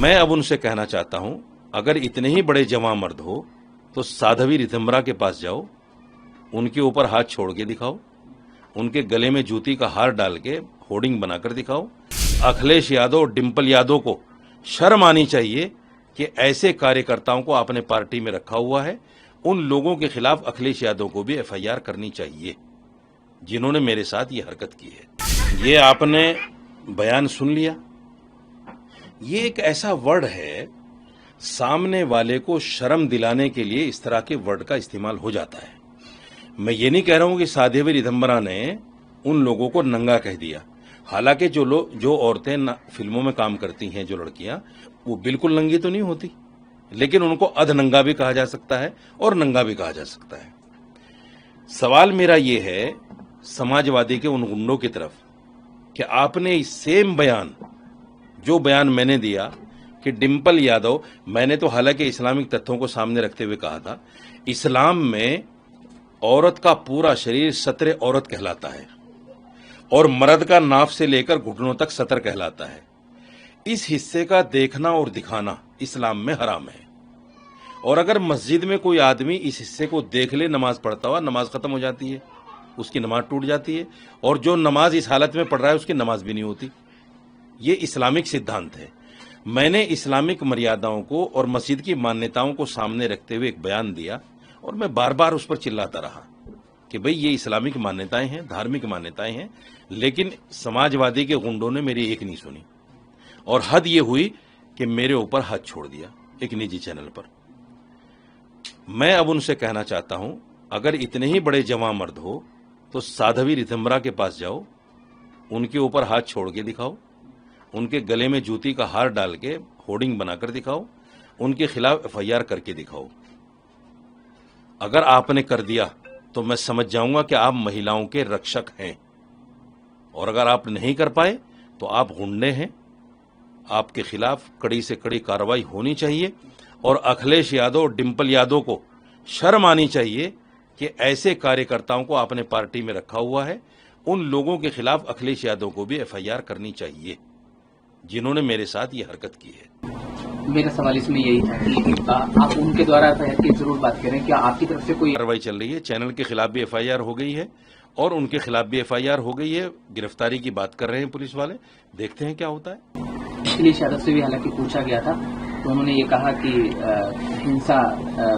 मैं अब उनसे कहना चाहता हूं, अगर इतने ही बड़े जवां मर्द हो तो साध्वी रितंबरा के पास जाओ, उनके ऊपर हाथ छोड़ के दिखाओ, उनके गले में जूती का हार डाल के होर्डिंग बनाकर दिखाओ। अखिलेश यादव और डिंपल यादव को शर्म आनी चाहिए कि ऐसे कार्यकर्ताओं को आपने पार्टी में रखा हुआ है। उन लोगों के खिलाफ अखिलेश यादव को भी एफआईआर करनी चाहिए जिन्होंने मेरे साथ ये हरकत की है। ये आपने बयान सुन लिया, ये एक ऐसा वर्ड है, सामने वाले को शर्म दिलाने के लिए इस तरह के वर्ड का इस्तेमाल हो जाता है। मैं ये नहीं कह रहा हूं कि साध्वी रितंबरा ने उन लोगों को नंगा कह दिया। हालांकि जो औरतें फिल्मों में काम करती हैं, जो लड़कियां, वो बिल्कुल नंगी तो नहीं होती, लेकिन उनको अधनंगा भी कहा जा सकता है और नंगा भी कहा जा सकता है। सवाल मेरा ये है समाजवादी के उन गुंडों की तरफ कि आपने सेम बयान, जो बयान मैंने दिया कि डिंपल यादव, मैंने तो हालांकि इस्लामिक तथ्यों को सामने रखते हुए कहा था, इस्लाम में औरत का पूरा शरीर सत्र औरत कहलाता है और मर्द का नाफ से लेकर घुटनों तक सतर कहलाता है। इस हिस्से का देखना और दिखाना इस्लाम में हराम है, और अगर मस्जिद में कोई आदमी इस हिस्से को देख ले नमाज पढ़ता हुआ, नमाज खत्म हो जाती है, उसकी नमाज टूट जाती है, और जो नमाज इस हालत में पढ़ रहा है उसकी नमाज भी नहीं होती। ये इस्लामिक सिद्धांत है। मैंने इस्लामिक मर्यादाओं को और मस्जिद की मान्यताओं को सामने रखते हुए एक बयान दिया, और मैं बार बार उस पर चिल्लाता रहा कि भाई ये इस्लामिक मान्यताएं हैं, धार्मिक मान्यताएं हैं, लेकिन समाजवादी के गुंडों ने मेरी एक नहीं सुनी, और हद ये हुई कि मेरे ऊपर हाथ छोड़ दिया एक निजी चैनल पर। मैं अब उनसे कहना चाहता हूं, अगर इतने ही बड़े जवां मर्द हो तो साध्वी रितंबरा के पास जाओ, उनके ऊपर हाथ छोड़ के दिखाओ, उनके गले में जूती का हार डाल के होर्डिंग बनाकर दिखाओ, उनके खिलाफ एफआईआर करके दिखाओ। अगर आपने कर दिया तो मैं समझ जाऊंगा कि आप महिलाओं के रक्षक हैं, और अगर आप नहीं कर पाए तो आप गुंडे हैं। आपके खिलाफ कड़ी से कड़ी कार्रवाई होनी चाहिए, और अखिलेश यादव और डिंपल यादव को शर्म आनी चाहिए कि ऐसे कार्यकर्ताओं को आपने पार्टी में रखा हुआ है। उन लोगों के खिलाफ अखिलेश यादव को भी एफआईआर करनी चाहिए जिन्होंने मेरे साथ ये हरकत की है। मेरा सवाल इसमें यही था कि आप उनके द्वारा एफआईआर की जरूर बात करें, क्या आपकी तरफ से कोई कार्रवाई चल रही है? चैनल के खिलाफ भी एफआईआर हो गई है और उनके खिलाफ भी एफआईआर हो गई है। गिरफ्तारी की बात कर रहे हैं पुलिस वाले, देखते हैं क्या होता है। अखिलेश यादव से भी हालांकि पूछा गया था, तो उन्होंने ये कहा कि हिंसा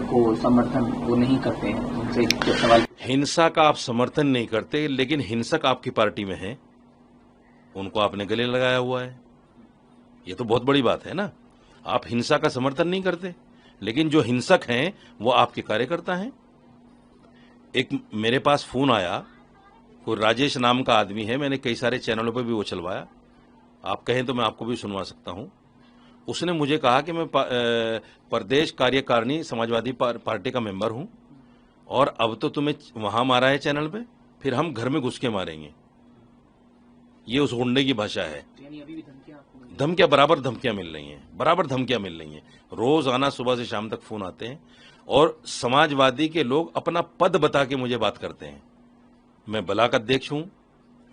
को समर्थन वो नहीं करते हैं। उनसे सवाल, हिंसा का आप समर्थन नहीं करते, लेकिन हिंसक आपकी पार्टी में है, उनको आपने गले लगाया हुआ है। ये तो बहुत बड़ी बात है ना। आप हिंसा का समर्थन नहीं करते, लेकिन जो हिंसक हैं वो आपके कार्यकर्ता हैं। एक मेरे पास फोन आया, कोई राजेश नाम का आदमी है, मैंने कई सारे चैनलों पर भी वो चलवाया, आप कहें तो मैं आपको भी सुनवा सकता हूं। उसने मुझे कहा कि मैं प्रदेश कार्यकारिणी समाजवादी पार्टी का मेंबर हूं, और अब तो तुम्हें वहां मारा है चैनल पे, फिर हम घर में घुस के मारेंगे। ये उस गुंडे की भाषा है। धमकियां, बराबर धमकियां मिल रही हैं, बराबर धमकियां मिल रही हैं। रोज आना, सुबह से शाम तक फोन आते हैं, और समाजवादी के लोग अपना पद बता के मुझे बात करते हैं। मैं ब्लॉक अध्यक्ष हूं,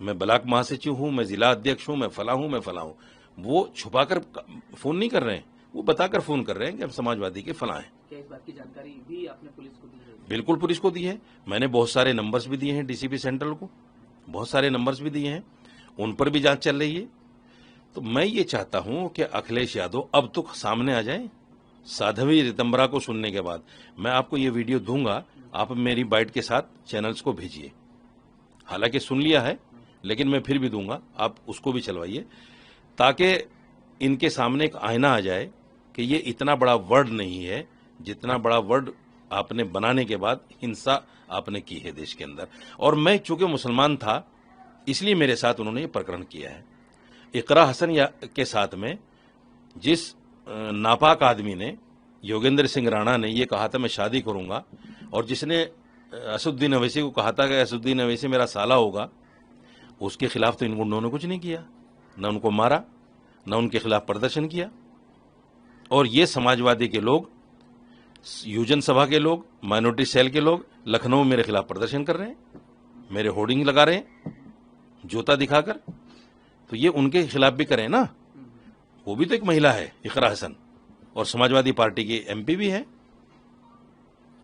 मैं ब्लॉक महासचिव हूं, मैं जिला अध्यक्ष हूं, मैं फला हूं, मैं फला हूं। वो छुपाकर फोन नहीं कर रहे हैं, वो बताकर फोन कर रहे हैं कि हम समाजवादी के फला हैं। क्या इस बात की जानकारी भी आपने पुलिस को दी है? बिल्कुल पुलिस को दी है। मैंने बहुत सारे नंबर्स भी दिए हैं डीसीपी सेंट्रल को, बहुत सारे नंबर्स भी दिए हैं, उन पर भी जांच चल रही है। तो मैं ये चाहता हूं कि अखिलेश यादव अब तो सामने आ जाए। साध्वी रितंबरा को सुनने के बाद मैं आपको ये वीडियो दूंगा, आप मेरी बाइट के साथ चैनल्स को भेजिए। हालांकि सुन लिया है, लेकिन मैं फिर भी दूंगा, आप उसको भी चलवाइए, ताकि इनके सामने एक आईना आ जाए कि ये इतना बड़ा वर्ड नहीं है जितना बड़ा वर्ड आपने बनाने के बाद हिंसा आपने की है देश के अंदर। और मैं चूंकि मुसलमान था, इसलिए मेरे साथ उन्होंने ये प्रकरण किया है। इकरा हसन के साथ में जिस नापाक आदमी ने, योगेंद्र सिंह राणा ने ये कहा था मैं शादी करूंगा, और जिसने असुद्दीन अवैसी को कहा था कि असुद्दीन अवैसी मेरा साला होगा, उसके खिलाफ तो इन गुंडों ने कुछ नहीं किया, न उनको मारा, न उनके खिलाफ प्रदर्शन किया। और ये समाजवादी के लोग, यूजन सभा के लोग, माइनॉरिटी सेल के लोग लखनऊ में मेरे खिलाफ प्रदर्शन कर रहे हैं, मेरे होर्डिंग लगा रहे हैं जूता दिखाकर। तो ये उनके खिलाफ भी करें ना। वो भी तो एक महिला है, इकरा हसन, और समाजवादी पार्टी की एमपी भी है।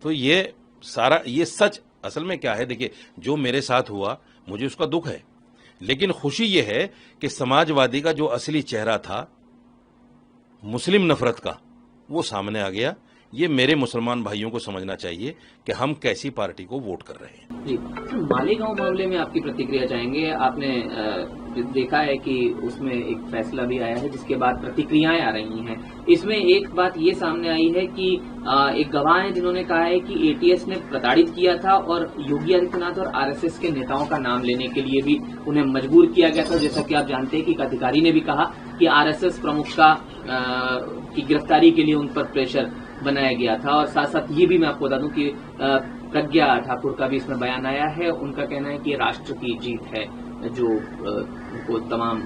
तो ये सारा ये सच असल में क्या है, देखिए जो मेरे साथ हुआ मुझे उसका दुख है, लेकिन खुशी ये है कि समाजवादी का जो असली चेहरा था मुस्लिम नफरत का, वो सामने आ गया। ये मेरे मुसलमान भाइयों को समझना चाहिए कि हम कैसी पार्टी को वोट कर रहे हैं। जी, मालेगांव मामले में आपकी प्रतिक्रिया चाहेंगे। आपने देखा है कि उसमें एक फैसला भी आया है जिसके बाद प्रतिक्रियाएं आ रही हैं। इसमें एक बात ये सामने आई है कि एक गवाह है जिन्होंने कहा है कि एटीएस ने प्रताड़ित किया था और योगी आदित्यनाथ और आरएसएस के नेताओं का नाम लेने के लिए भी उन्हें मजबूर किया गया था। जैसा कि आप जानते हैं कि एक अधिकारी ने भी कहा कि आरएसएस प्रमुख की गिरफ्तारी के लिए उन पर प्रेशर बनाया गया था। और साथ साथ ये भी मैं आपको बता दूं कि प्रज्ञा ठाकुर का भी इसमें बयान आया है। उनका कहना है कि राष्ट्र की जीत है जो उनको तमाम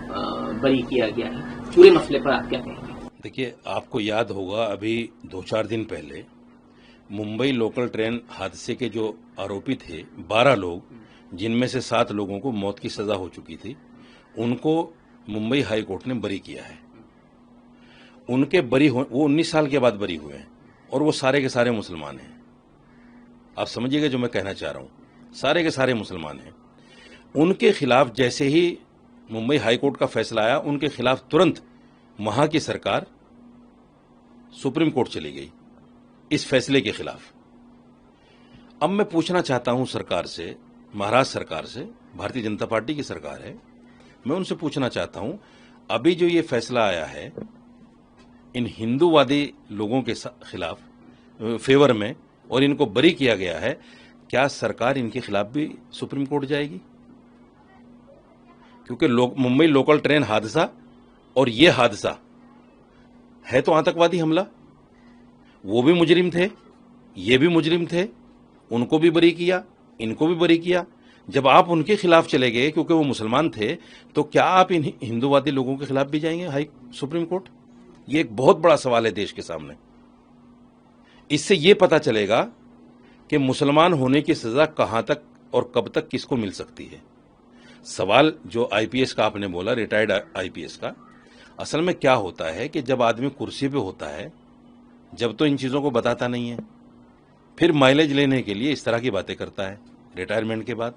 बरी किया गया है। पूरे मसले पर आप क्या कहेंगे? देखिए, आपको याद होगा अभी 2-4 दिन पहले मुंबई लोकल ट्रेन हादसे के जो आरोपी थे 12 लोग, जिनमें से 7 लोगों को मौत की सजा हो चुकी थी, उनको मुंबई हाई कोर्ट ने बरी किया है। उनके वो 19 साल के बाद बरी हुए हैं और वो सारे के सारे मुसलमान हैं। आप समझिएगा जो मैं कहना चाह रहा हूं, सारे के सारे मुसलमान हैं। उनके खिलाफ जैसे ही मुंबई हाई कोर्ट का फैसला आया, उनके खिलाफ तुरंत वहां की सरकार सुप्रीम कोर्ट चली गई इस फैसले के खिलाफ। अब मैं पूछना चाहता हूं सरकार से, महाराष्ट्र सरकार से, भारतीय जनता पार्टी की सरकार है, मैं उनसे पूछना चाहता हूं, अभी जो ये फैसला आया है इन हिंदूवादी लोगों के खिलाफ फेवर में और इनको बरी किया गया है, क्या सरकार इनके खिलाफ भी सुप्रीम कोर्ट जाएगी? क्योंकि मुंबई लोकल ट्रेन हादसा और ये हादसा है तो आतंकवादी हमला। वो भी मुजरिम थे, ये भी मुजरिम थे, उनको भी बरी किया, इनको भी बरी किया। जब आप उनके खिलाफ चले गए क्योंकि वो मुसलमान थे, तो क्या आप इन हिंदूवादी लोगों के खिलाफ भी जाएंगे सुप्रीम कोर्ट? ये एक बहुत बड़ा सवाल है देश के सामने। इससे ये पता चलेगा कि मुसलमान होने की सजा कहां तक और कब तक किसको मिल सकती है। सवाल जो आईपीएस का आपने बोला, रिटायर्ड आईपीएस का, असल में क्या होता है कि जब आदमी कुर्सी पे होता है, जब तो इन चीजों को बताता नहीं है, फिर माइलेज लेने के लिए इस तरह की बातें करता है रिटायरमेंट के बाद।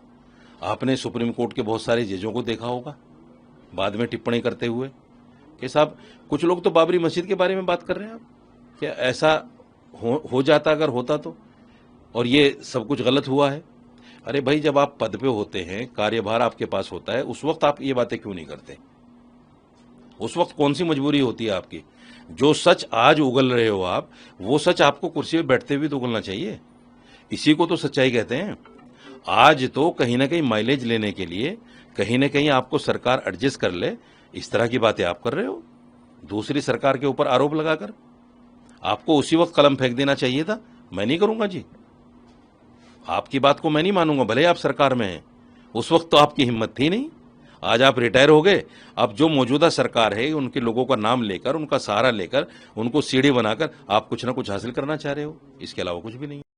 आपने सुप्रीम कोर्ट के बहुत सारे जजों को देखा होगा बाद में टिप्पणी करते हुए कि साहब, कुछ लोग तो बाबरी मस्जिद के बारे में बात कर रहे हैं। आप क्या ऐसा हो जाता अगर होता तो, और ये सब कुछ गलत हुआ है? अरे भाई, जब आप पद पे होते हैं, कार्यभार आपके पास होता है, उस वक्त आप ये बातें क्यों नहीं करते? उस वक्त कौन सी मजबूरी होती है आपकी? जो सच आज उगल रहे हो आप, वो सच आपको कुर्सी पे बैठते हुए तो उगलना चाहिए। इसी को तो सच्चाई कहते हैं। आज तो कहीं ना कहीं माइलेज लेने के लिए कहीं ना कहीं आपको सरकार एडजस्ट कर ले, इस तरह की बातें आप कर रहे हो दूसरी सरकार के ऊपर आरोप लगाकर। आपको उसी वक्त कलम फेंक देना चाहिए था। मैं नहीं करूंगा जी, आपकी बात को मैं नहीं मानूंगा, भले आप सरकार में हैं। उस वक्त तो आपकी हिम्मत थी नहीं। आज आप रिटायर हो गए, अब जो मौजूदा सरकार है उनके लोगों का नाम लेकर, उनका सहारा लेकर, उनको सीढ़ी बनाकर आप कुछ ना कुछ हासिल करना चाह रहे हो, इसके अलावा कुछ भी नहीं।